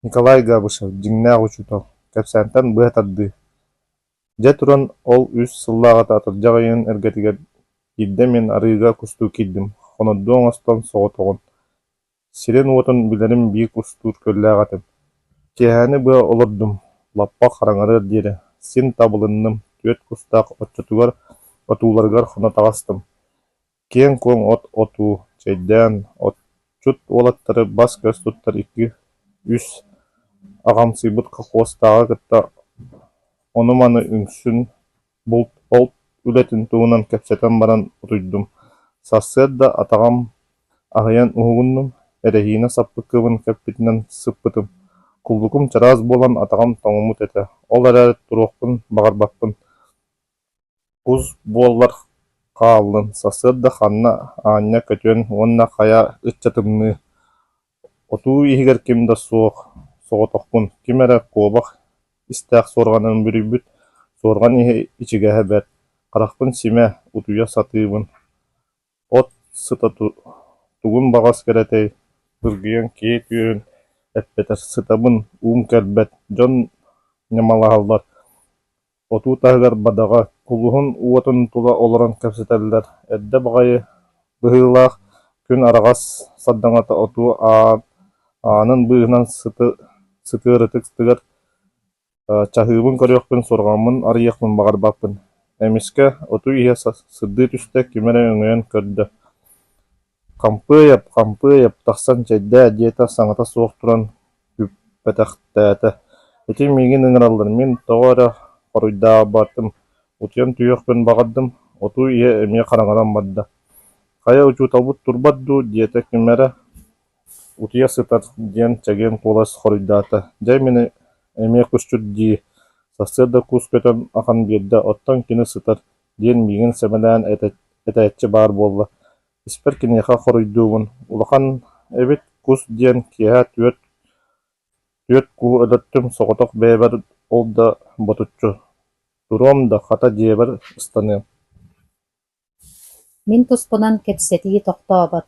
Николай Габышев, жиңнээх учутал, кэпсэнтэн быһатардыы. Дьэ туран ол үс сыллааҕата атырдьах айын эргэтигэр иддэ мен арыыга кустуу киирдим, хоноддуу оҥостон соҕотоҕун. Сирен уотун билэрим биик устуур көллээҕэтим. Киэһээни быа олордум, лаппах хараҥарыар диэри, син табылынным, түөт кустаах оччотугар отууларыгар хонотаҕастым. Киэн куоҥ от отуу, чэйдээн, отчут уолаттары бас көс туттар икки үс аҕамсыйбыт холкуостааҕа кытта ону-маны үҥсүн булт олт үлэтин туһунан кэпсэтэн баран утуйдум. Сассыат да атаҕам аһыйан уһугуннум, эрэһиинэ саппыккыбын кэппитинэн сыппытым. Куллукум чараас буолан атаҕам тоҥумут этэ. Ол эрээри туруохпун баҕарбаппын. Кус буоллар хааллын, сассыат да ханна аанньа көтүөн уонна хайа ыччатымныы. Отуу иһигэр ким да суох, соҕотохпун, ким эрэ куобах истээх суорҕанын бүрүйбүт, суорҕан иһи ичигэһэ бэрт. Харахпын симэ, утуйа сатыыбын. От сыта тугун баҕас кэрэтэй, быргыйан киһи түөрүн эппэтэр, сытабын уум кэлбэт, дьон ньамалаһаллар. Отуу таһыгар бадаҕа, кулуһун уотун тула олорон кэпсэтэллэр. Эддэ баҕайы быһыылаах күн араҕас сардаҥата отуу аанын быыһынан сытыарытыгар чаһыыбын көрүөхпүн, суорҕаммын арыйахпын баҕарбаппын. Эмискэ отуу иһэ сырдыы түстэ ким эрэ өҥөөн көрдө. Хампыайап, тахсан чэйдээ диэтэ саҥата суох туран күппэтэхтээтэ. Ити миигин ыҥыраллар, мин тоҕо эрэ хоруйдаабатым, утуйан түйүөхпүн баҕардым, отуу иһэ эмиэ хараҥаран барда. Хайа учууталбыт турбат дуу диэтэ ким эрэ утуйа сытар диэн чэгиэн куолас хоруйдаата. Дьэ мин эмиэ кусчут дии, сассыат да кус көтөн ахан биэрдэ, оттон кини сытар диэн миигин сэмэлээн этэйиччи баар буолла. Испэр киниэхэ хоруйдуубун, улахан эбит кус диэн киэһэ түөт куу өлөттүм, соҕотох бэйэлэр ол да ботуччу. Туруом да хата дьиэбэр ыстаныам. Мин туспунан кэпсэтии тохтообот.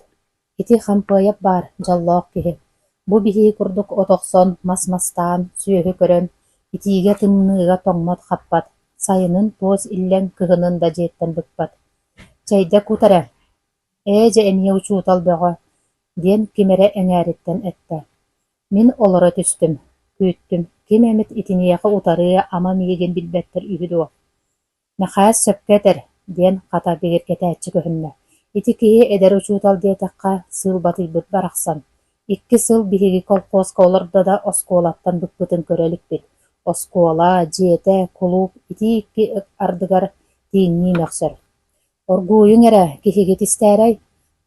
Ити хампыайап баар, дьаллоох киһи. Бу биһии курдук отохсон, мас-мастаан, сүөһү көрөн, итиигэ тымныыга тоҥмот хаппат, сайынын туос иллэн кыһынын да дьиэттэн быкпат. Чэйдэ кутара, дьэ эмиэ учуутал бөҕө, диэн ким эрэ эҥээриттэн этэ. Мин олоро түстүм, күүттүм, ким эмит итиниэхэ утарыа ама миигин билбэттэр үһү дуо. Мэхээс сөпкө этэр, диэн хата бигиргэтээччи көһүннэ. Ити киһи эдэр учуутал диэтэххэ сыл батыйбыт барахсан. Икки сыл биһиги колхозка олордо да оскуолаттан быкпытын көрөлүкпүт. Оскуола, дьиэтэ, кулууп ити икки ардыгар тииҥнии мөхсөр. Оргууйуҥ эрэ киһиги тистээрэй,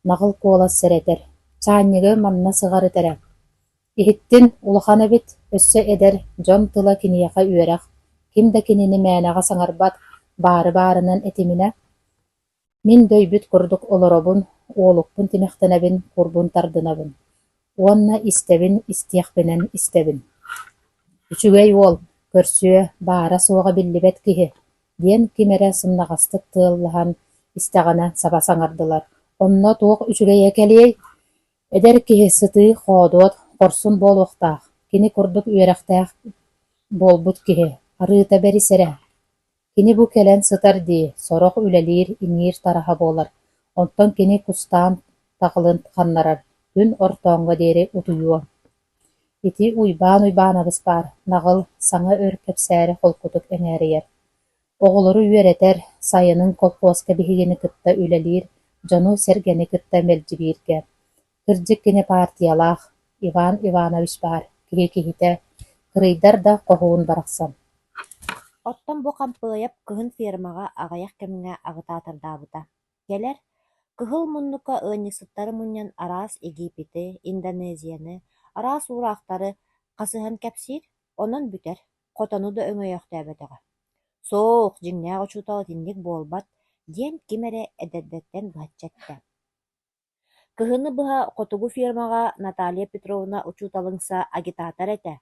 наҕыл куолас сэрэтэр, чаанньыгы манна сыҕарыт эрэ. Иһиттин улахан эбит, өссө эдэр дьон тыла киниэхэ үөрэх, ким да кинини мээнэҕэ саҥарбат, баары-баарынан этиминэ. Мин дөйбүт курдук олоробун, уолукпун тимэхтэнэбин, курбун тардынабын. Уонна истэбин, истиэхпинэн истэбин. Үчүгэй уол, көрсүө, баара суоҕа биллибэт киһи, диэн ким эрэ сымнаҕастык тыаллаһан истэҕинэ саба саҥардылар. Онно туох үчүгэйэ кэлиэй, эдэр киһи сытыы хоодуот хорсун буолуохтаах, кини курдук үөрэхтээх буолбут киһи, арыыта бэрис эрэ. Кини бу кэлэн сытар дии, сорох үлэлиир, иҥиир тараһа буолар, онтон кини кустаан таҕылын ханнарар, күн ортооҥҥо диэри утуйуо. Ити уйбаан-уйбаанабыс баар, наҕыл саҥа өр кэпсээри холкутук эҥээрийэр. Оҕолору үөрэтэр, сайынын колхозка биһигини кытта үлэлиир, дьону сэргэни кытта мэлдьибииргэ. Кырдьык кини партиялаах, Иван Иванович баар, киһи киһитэ, кырыйдар да хоһуун барахсан. Оттон бу хампыайап кыһын фермаҕа аҕайах кэмҥэ аҕытаатырдаабыта. Кэлэр, кыһыл муннука ыанньыксыттары мунньан араас Египеты, Индонезияны, араас уурахтары хасыһан кэпсиир, онон бүтэр, хотону да өҥөйөхтөөбөтөҕө. Суох, дьиҥнээх учуутал итинник буолбат диэн ким эрэ эдэрдэттэн быһаччаттэ. Кыһыны быһа хотугу фермаҕа Наталья Петровна учууталыҥса агитаатар этэ,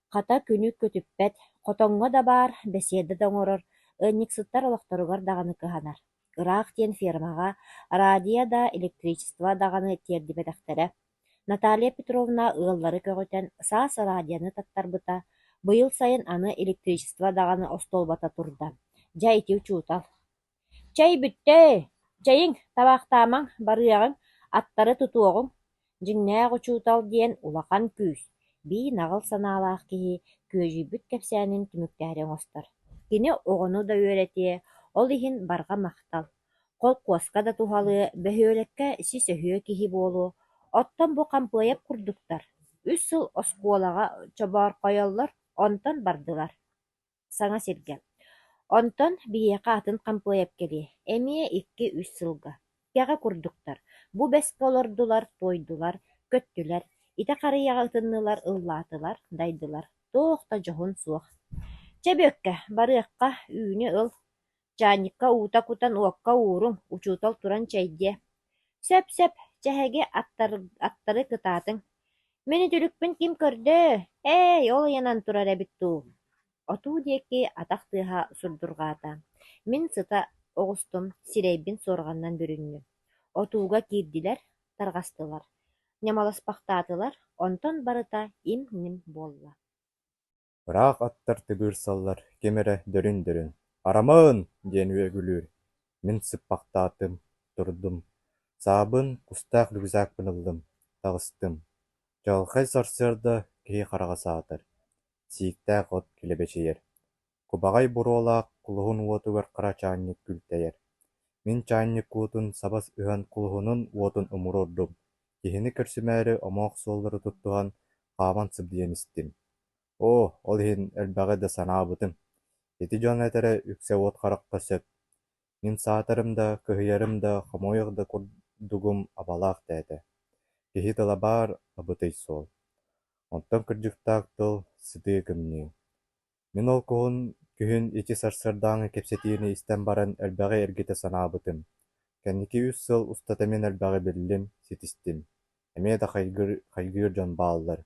хата күнү көтүппэт, хотоҥҥо да баар, бэсиэдэ да оҥорор, ыанньыксыттар олохторугар даҕаны кыһанар. Ыраах диэн фермаҕа радио да электричество даҕаны тиэрдибэтэхтэрэ, Наталья Петровна ыаллары көҕөтэн саас радионы таттарбыта, быйыл сайын аны электричество даҕаны остолбата турда. Дьэ ити учуутал. Чэй бүттэ! Чэйиҥ табаахтаамаҥ барыаҕыҥ, аттары тутуоҕуҥ, дьиҥнээх учуутал диэн улахан күүс, bii наҕыл санаалаах киһи күөжүйбүт кэпсээнин түмүктээри оҥостор. Кини оҕону да үөрэтиэ, ол иһин барҕа махтал. Холкуоска да туһалыы, бөһүөлеккэ сис өһүө киһи буолуо. Оттон бу хампыайап курдуктар. 3 сыл оскуолаҕа чобоорхойоллор, онтон бардылар. Саҥа сиргэ. Онтон биһиэхэ атын хампыайап келиэ. Эмиэ 2-3 сылга. Кэҕэ курдуктар. Бу бэскэ олордулар, тойдулар, көттүлэр, ите харыйаҕа ытыннылар, ыллаатылар, дайдылар. Туох да дьоһун суох. Чэбүөккэ, барыахха үүнү ыл. Чаанньыкка уута кутан уокка ууруҥ, учуутал туран чэйдиэ. Сөп, чэһэги аттары кытаатыҥ. Мин үтүлүкпүн ким көрдөө? Ол ыйанан турар эбит дуу. Отуу диэки атах тыаһа сурдургаата. Мин сыта оҕустум, сирэйбин суорҕаннан бүрүннү. Отууга киирдилэр, тарҕастылар. Ньамаласпахтаатылар, онтон барыта им-ним буолла. Ыраах аттар тыгыырсаллар, кемерэ дөрүн. «Арамыын!» диэн үөгүлүүр. Мин сыппахтаатым, турдум. Саабын кустаах рюкзакпын ыллым, таҕыстым. Дьаҕылхай сарсыарда киһи хараҕасаатар. Сииктээх от килэбэчийэр. Кубаҕай буруолаах кулуһун уотугар хара чаанньык күлтэйэр. Мин чаанньык уутун сабас ыһан кулуһунун уотун умурурдум. Киһини көрсүмээри омоох суоллары туттуһан хааман сыбдыйан истим. Ол иһин элбэҕи да санаабытым. Ити дьон этэрэ үксэ уот харахха сөп. Мин саатарым да, кыһыйарым да, хомойох да курдугум абалаах тээтэ. Киһи тылабаар абытый суол. Онтон кырдьыктаах тыл сытыы кымныы. Мин ол күһүн ити сарсыардааҥҥа кэпсэтиини истэн баран элбэҕи эргитэ санаабытым. Кэнники 3 сыл устата мин элбэҕи биллим, ситистим. Эмиэ да хайгыыр дьон бааллар.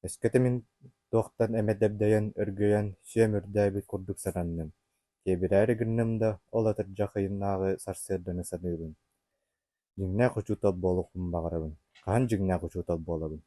Өскөтө мин туохтан эмэ дэбдэйэн, өргөйөн, сүөм үрдээбит курдук сананным. Киэбирээри гынным да ол атырдьах ыйыннааҕы сарсыарданы саныыбын. Дьиҥнээх учуутал буолуоххун баҕарабын. Хаһан дьиҥнээх учуутал буолабын?